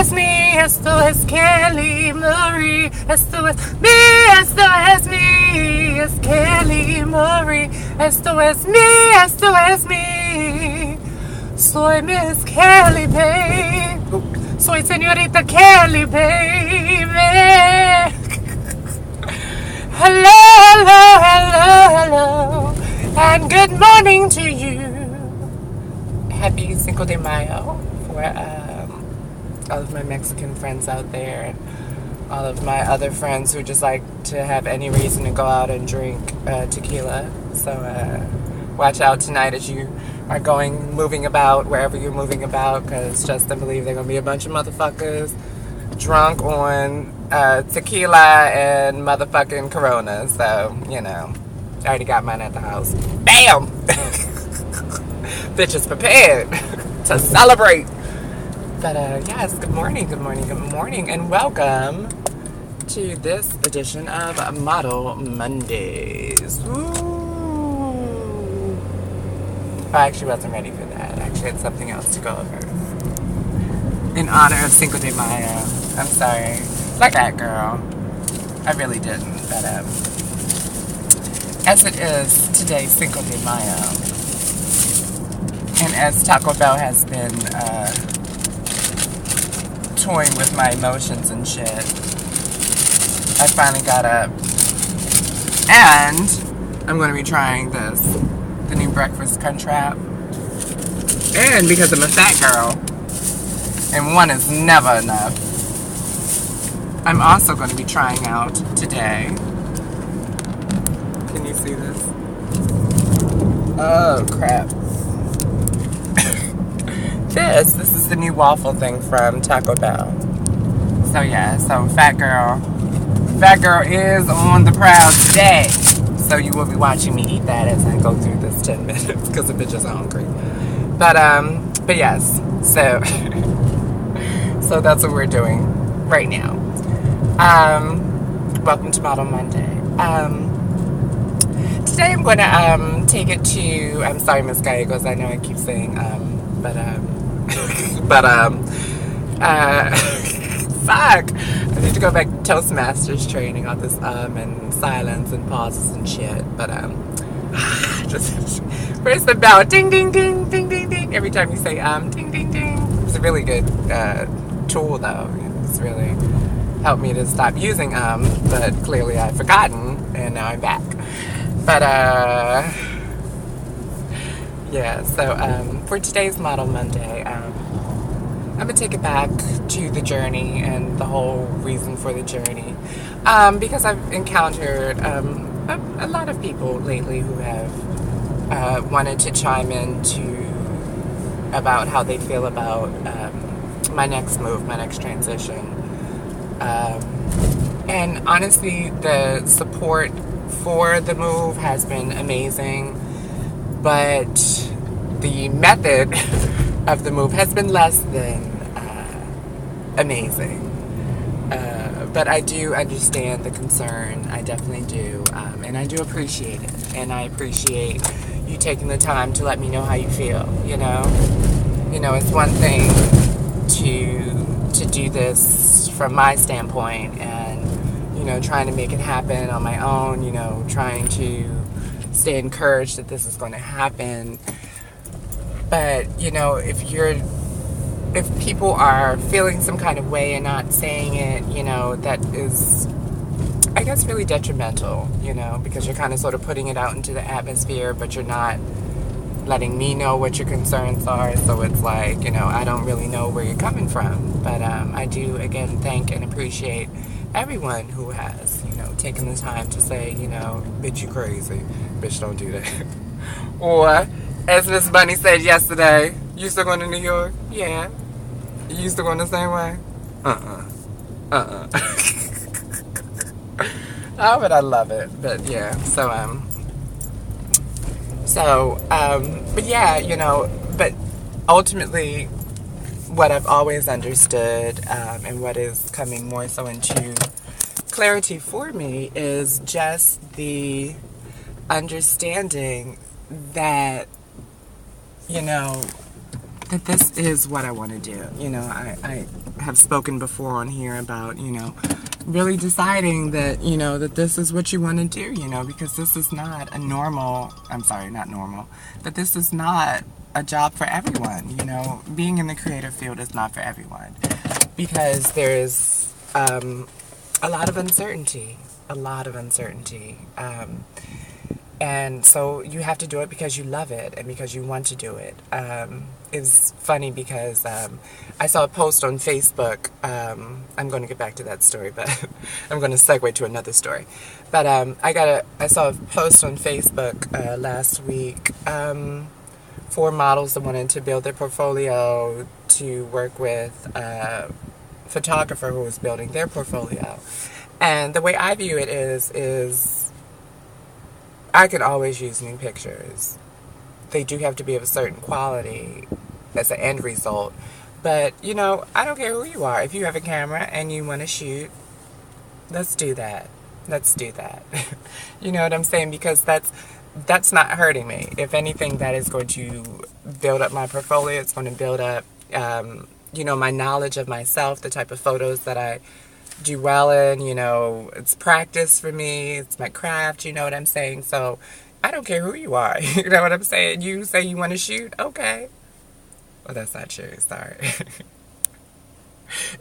es mí, esto es Kelly Marie. Esto es mí, esto es mí, es Kelly Marie. Esto es mí, esto es mí. Soy Miss Kelly, baby. Soy señorita Kelly, baby. Hello, hello, hello, hello. And good morning to you. Happy Cinco de Mayo for all of my Mexican friends out there and all of my other friends who just like to have any reason to go out and drink tequila. So watch out tonight as you are moving about, wherever you're moving about, because just to believe they're going to be a bunch of motherfuckers drunk on tequila and motherfucking Corona. So, you know, I already got mine at the house. Bam! Bitches prepared to celebrate. But yes, good morning, and welcome to this edition of Model Mondays. Woo! I actually wasn't ready for that. I actually had something else to go over. In honor of Cinco de Mayo. I'm sorry. Like that, girl. I really didn't. But as it is today, Cinco de Mayo, and as Taco Bell has been toying with my emotions and shit, I finally got up, and I'm going to be trying the new breakfast Crunchwrap. And because I'm a fat girl, and one is never enough, I'm also going to be trying out today. Can you see this? Oh, crap. This is the new waffle thing from Taco Bell. So yeah, so fat girl is on the prowl today. So you will be watching me eat that as I go through this 10 minutes because the bitch is hungry. But yes, so so that's what we're doing right now. Welcome to Model Monday. Today I'm going to take it to, I'm sorry, Miss Gallegos, I know I keep saying fuck, I need to go back to Toastmasters training on this and silence and pauses and shit, but just press the bell, ding ding ding ding ding ding every time you say ding ding ding. It's a really good tool though. It's really helped me to stop using but clearly I've forgotten and now I'm back. But yeah, so for today's Model Monday, I'm going to take it back to the journey and the whole reason for the journey. Because I've encountered a lot of people lately who have wanted to chime in about how they feel about my next move, my next transition. And honestly, the support for the move has been amazing, but the method of the move has been less than amazing. But I do understand the concern. I definitely do. And I do appreciate it. And I appreciate you taking the time to let me know how you feel, you know? You know, it's one thing to do this from my standpoint and, you know, trying to make it happen on my own, you know, trying to stay encouraged that this is going to happen. But, you know, if people are feeling some kind of way and not saying it, you know, that is, I guess, really detrimental, you know, because you're kind of sort of putting it out into the atmosphere, but you're not letting me know what your concerns are. So it's like, you know, I don't really know where you're coming from. But I do, again, thank and appreciate everyone who has, you know, taken the time to say, you know, bitch, you crazy. Bitch, don't do that. Or, as Miss Bunny said yesterday, you still going to New York? Yeah. You still going the same way? Oh, but I love it. But yeah, but yeah, you know, but ultimately, what I've always understood, and what is coming more so into clarity for me is just the understanding that, you know, that this is what I want to do. You know, I have spoken before on here about, you know, really deciding that, you know, that this is what you want to do, you know, because this is not a normal, I'm sorry, not normal, but this is not a job for everyone. You know, being in the creative field is not for everyone, because there's a lot of uncertainty, and so you have to do it because you love it and because you want to do it. It's funny because I saw a post on Facebook. I'm going to get back to that story, but I'm going to segue to another story. But I saw a post on Facebook last week for models that wanted to build their portfolio to work with a photographer who was building their portfolio. And the way I view it is I can always use new pictures. They do have to be of a certain quality as an end result. But, you know, I don't care who you are. If you have a camera and you want to shoot, let's do that. Let's do that. You know what I'm saying? Because that's not hurting me. If anything, that is going to build up my portfolio. It's going to build up, you know, my knowledge of myself, the type of photos that I do well in. You know, it's practice for me. It's my craft. You know what I'm saying? So I don't care who you are. You know what I'm saying? You say you want to shoot? Okay. Well, that's not true. Sorry.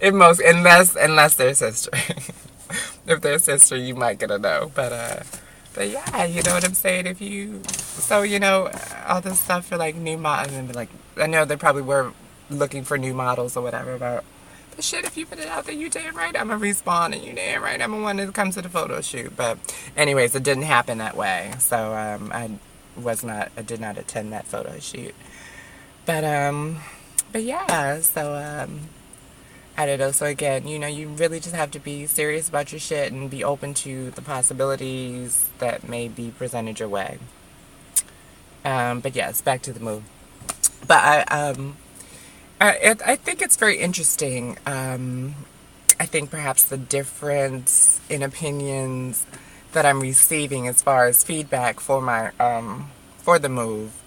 Unless they're sister. If they're sister, you might get a no. But yeah, you know what I'm saying? So, you know, all this stuff for like new models, and like, I know they probably were looking for new models or whatever, but shit, if you put it out there, you damn right I'm gonna respawn, and you damn right I'm the one that comes to the photo shoot. But anyways, it didn't happen that way. So I did not attend that photo shoot. But yeah, so I don't know. So again, you know, you really just have to be serious about your shit and be open to the possibilities that may be presented your way. But yes, back to the move. But I think it's very interesting. I think perhaps the difference in opinions that I'm receiving as far as feedback for my for the move,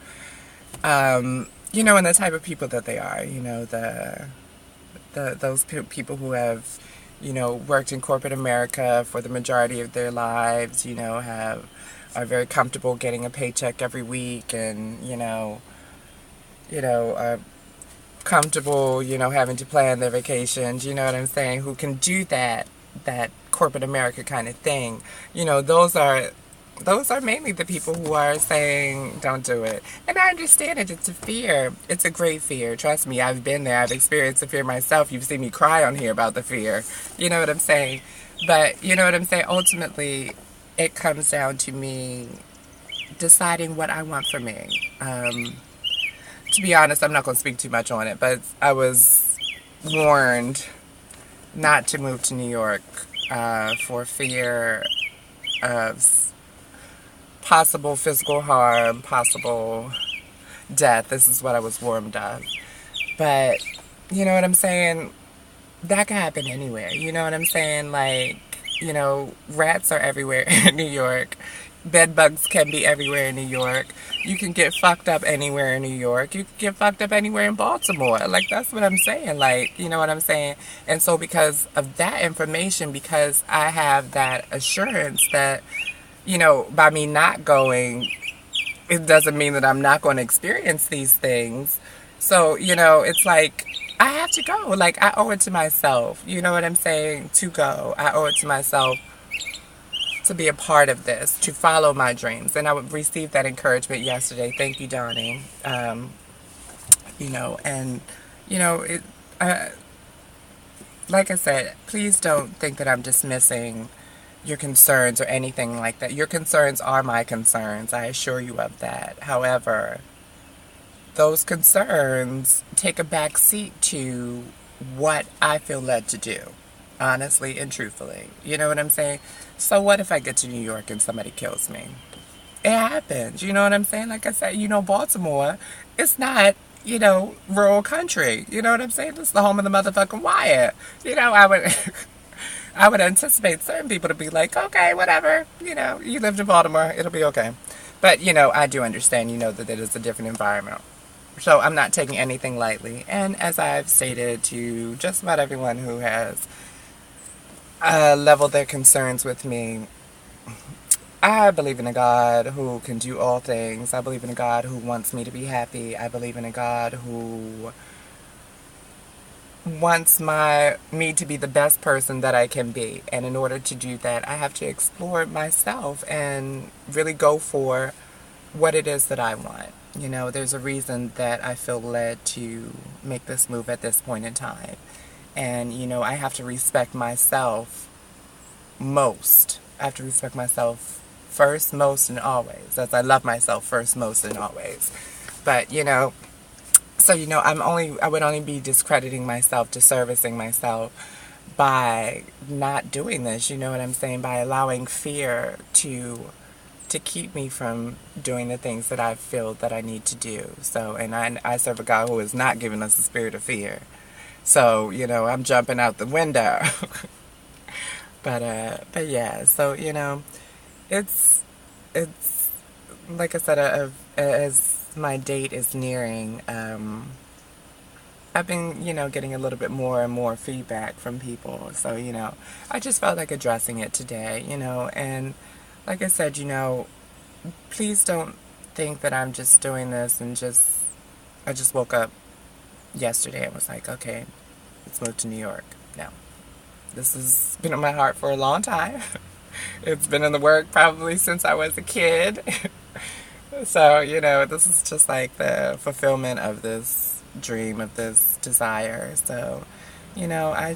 you know, and the type of people that they are. You know, those people who have, you know, worked in corporate America for the majority of their lives. You know, are very comfortable getting a paycheck every week, and are comfortable, you know, having to plan their vacations, you know what I'm saying, who can do that corporate America kind of thing. You know, those are mainly the people who are saying don't do it. And I understand it. It's a fear. It's a great fear. Trust me, I've been there. I've experienced the fear myself. You've seen me cry on here about the fear. You know what I'm saying? But you know what I'm saying? Ultimately, it comes down to me deciding what I want for me. To be honest, I'm not going to speak too much on it, but I was warned not to move to New York for fear of possible physical harm, possible death. This is what I was warned of. But, you know what I'm saying? That could happen anywhere. You know what I'm saying? Like, you know, rats are everywhere in New York. Bed bugs can be everywhere in New York. You can get fucked up anywhere in New York. You can get fucked up anywhere in Baltimore. Like, that's what I'm saying. Like, you know what I'm saying? And so because of that information, because I have that assurance that, you know, by me not going, it doesn't mean that I'm not going to experience these things. So, you know, it's like, I have to go. Like, I owe it to myself. You know what I'm saying? To go. I owe it to myself to be a part of this, to follow my dreams. And I would receive that encouragement yesterday. Thank you, Donnie. You know, and, you know, like I said, please don't think that I'm dismissing your concerns or anything like that. Your concerns are my concerns. I assure you of that. However, those concerns take a back seat to what I feel led to do, honestly and truthfully. You know what I'm saying? So what if I get to New York and somebody kills me? It happens. You know what I'm saying? Like I said, you know, Baltimore, it's not, you know, rural country. You know what I'm saying? It's the home of the motherfucking Wyatt. You know, I would anticipate certain people to be like, okay, whatever. You know, you lived in Baltimore, it'll be okay. But, you know, I do understand, you know, that it is a different environment. So I'm not taking anything lightly. And as I've stated to just about everyone who has leveled their concerns with me, I believe in a God who can do all things. I believe in a God who wants me to be happy. I believe in a God who wants me to be the best person that I can be. And in order to do that, I have to explore myself and really go for what it is that I want. You know, there's a reason that I feel led to make this move at this point in time. And, you know, I have to respect myself most. I have to respect myself first, most, and always. As I love myself first, most, and always. But, you know, so, you know, I would only be discrediting myself, disservicing myself by not doing this, you know what I'm saying? By allowing fear to keep me from doing the things that I feel that I need to do. So, and I serve a God who has not given us the spirit of fear. So, you know, I'm jumping out the window. But yeah, so, you know, it's like I said, as my date is nearing, I've been, you know, getting a little bit more and more feedback from people. So, you know, I just felt like addressing it today, you know, and like I said, you know, please don't think that I'm just doing this and I just woke up yesterday and was like, okay, let's move to New York. No. This has been on my heart for a long time. It's been in the work probably since I was a kid. So, you know, this is just like the fulfillment of this dream, of this desire. So, you know, I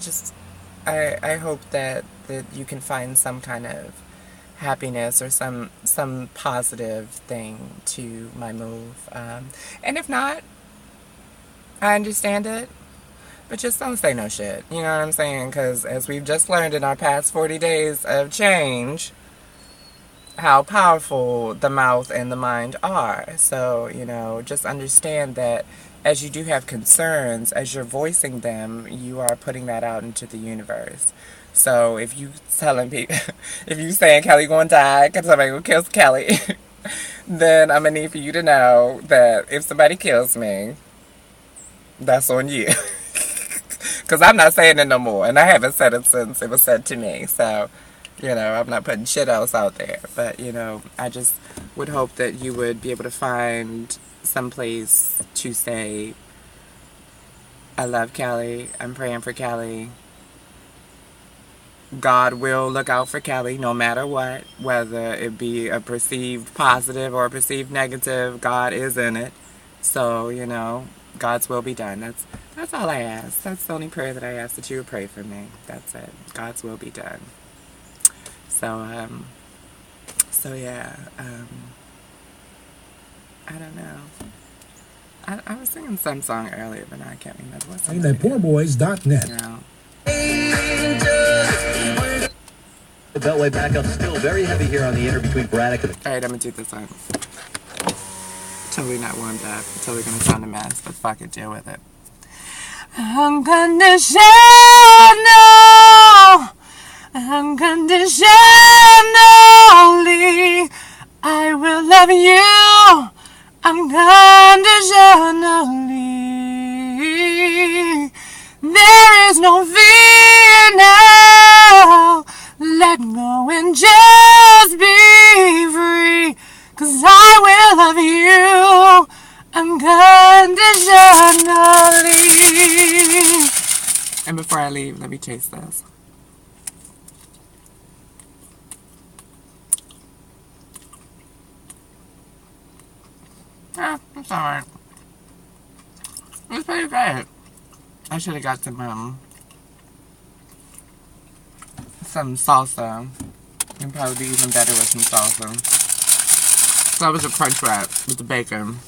hope that you can find some kind of happiness or some positive thing to my move. And if not, I understand it. But just don't say no shit. You know what I'm saying? Because as we've just learned in our past 40 days of change, how powerful the mouth and the mind are. So, you know, just understand that as you do have concerns, as you're voicing them, you are putting that out into the universe. So if you telling people, if you saying Kelly gonna die because somebody who kills Kelly, then I'm gonna need for you to know that if somebody kills me, that's on you. Because I'm not saying it no more, and I haven't said it since it was said to me. So, you know, I'm not putting shit else out there. But, you know, I just would hope that you would be able to find some place to say, I love Kelly, I'm praying for Kelly. God will look out for Kelly no matter what, whether it be a perceived positive or a perceived negative, God is in it. So, you know, God's will be done. That's all I ask. That's the only prayer that I ask, that you would pray for me. That's it. God's will be done. So, yeah, I don't know. I was singing some song earlier, but now I can't remember what song. ThePoorBoys.net. You know. The Beltway backup still very heavy here on the inner between Braddock and Alright, I'm gonna do this one. Totally not warmed up. Totally gonna sound a mess, but fuck it, deal with it. Unconditional, unconditionally, I will love you unconditionally. There is no fear now. Let go and just be free. 'Cause I will love you unconditionally. And before I leave, let me taste this. Yeah, it's alright. It's pretty good. I should have got some salsa. It'd probably be even better with some salsa. So that was a crunch wrap with the bacon.